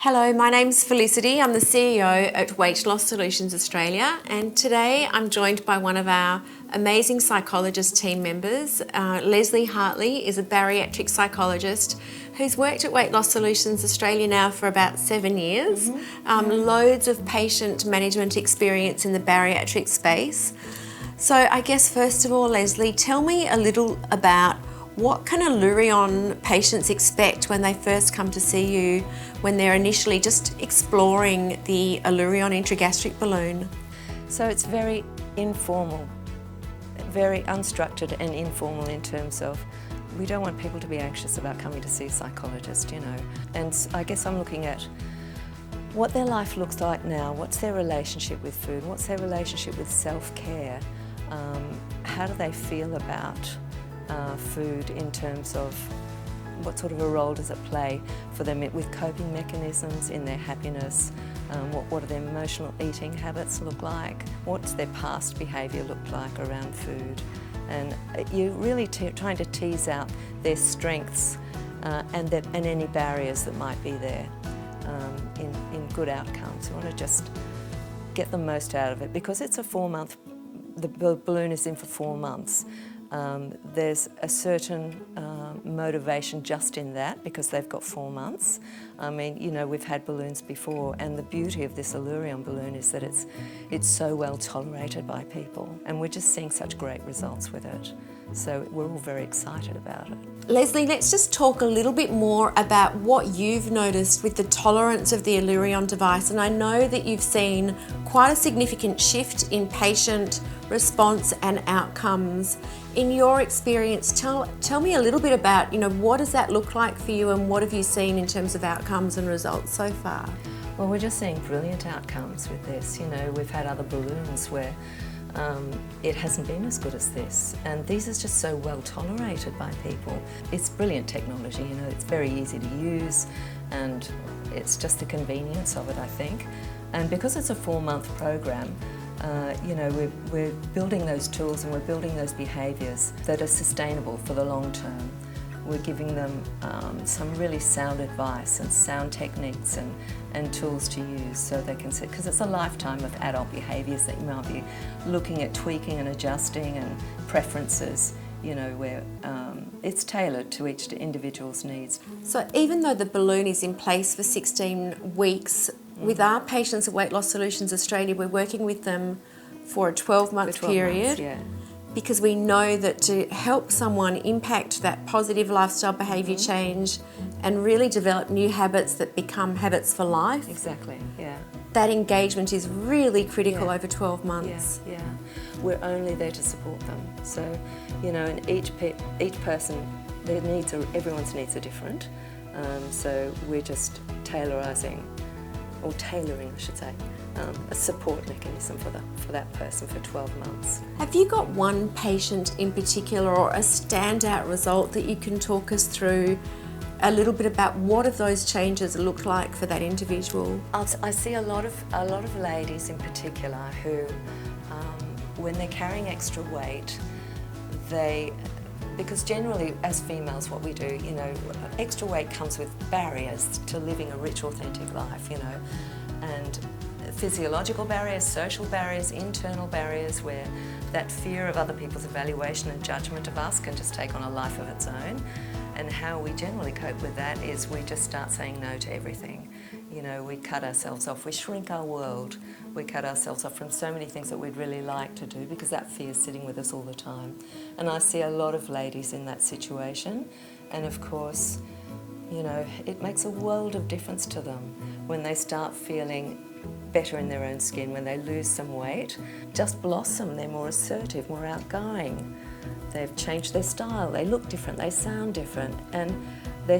Hello, my name's Felicity. I'm the CEO at Weight Loss Solutions Australia, and today I'm joined by one of our amazing psychologist team members. Leslie Hartley is a bariatric psychologist who's worked at Weight Loss Solutions Australia now for about 7 years. Loads of patient management experience in the bariatric space. So I guess first of all, Leslie, tell me a little about what can Allurion patients expect when they first come to see you, when they're initially just exploring the Allurion intragastric balloon? So it's very informal, very unstructured and informal in terms of we don't want people to be anxious about coming to see a psychologist, you know. And I guess I'm looking at what their life looks like now, what's their relationship with food, what's their relationship with self-care, how do they feel about food in terms of what sort of a role does it play for them with coping mechanisms in their happiness, what do their emotional eating habits look like, what's their past behaviour look like around food. And you're really trying to tease out their strengths and any barriers that might be there in good outcomes. You want to just get the most out of it because it's a 4-month, the balloon is in for 4 months. There's a certain motivation just in that because they've got 4 months. I mean, you know, we've had balloons before, and the beauty of this Allurion balloon is that it's so well tolerated by people, and we're just seeing such great results with it. So we're all very excited about it. Leslie, let's just talk a little bit more about what you've noticed with the tolerance of the Allurion device. And I know that you've seen quite a significant shift in patient response and outcomes. In your experience, tell me a little bit about, you know, what does that look like for you and what have you seen in terms of outcomes and results so far? Well, we're just seeing brilliant outcomes with this. You know, we've had other balloons where it hasn't been as good as this, and these are just so well tolerated by people. It's brilliant technology, you know, it's very easy to use, and it's just the convenience of it, I think. And because it's a 4-month program, you know, we're building those tools and we're building those behaviours that are sustainable for the long term. We're giving them some really sound advice and sound techniques and tools to use so they can sit, because it's a lifetime of adult behaviours that you might be looking at tweaking and adjusting and preferences, you know, where it's tailored to each individual's needs. So even though the balloon is in place for 16 weeks, with our patients at Weight Loss Solutions Australia, we're working with them for a 12-month period. Months, yeah. Because we know that to help someone impact that positive lifestyle behaviour change and really develop new habits that become habits for life. Exactly, yeah. That engagement is really critical over 12 months. Yeah. We're only there to support them. So, you know, and each person, their needs are, everyone's needs are different. So we're just tailoring, I should say, a support mechanism for that person for 12 months. Have you got one patient in particular or a standout result that you can talk us through a little bit about what have those changes look like for that individual? I see a lot of ladies in particular who, when they're carrying extra weight, because generally as females what we do, you know, extra weight comes with barriers to living a rich, authentic life, you know, and physiological barriers, social barriers, internal barriers where that fear of other people's evaluation and judgment of us can just take on a life of its own. And how we generally cope with that is we just start saying no to everything. You know, we cut ourselves off, we shrink our world, we cut ourselves off from so many things that we'd really like to do because that fear is sitting with us all the time. And I see a lot of ladies in that situation, and of course, you know, it makes a world of difference to them when they start feeling better in their own skin, when they lose some weight, just blossom, they're more assertive, more outgoing. They've changed their style, they look different, they sound different, and they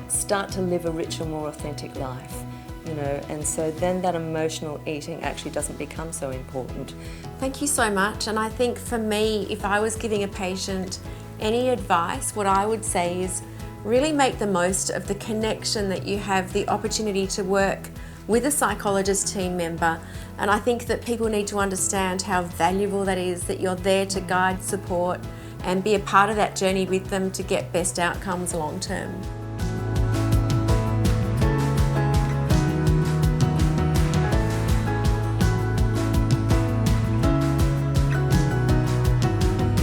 start to live a richer, more authentic life, you know, and so then that emotional eating actually doesn't become so important. Thank you so much, and I think for me, if I was giving a patient any advice, what I would say is really make the most of the connection that you have, the opportunity to work with a psychologist team member. And I think that people need to understand how valuable that is, that you're there to guide, support, and be a part of that journey with them to get best outcomes long term.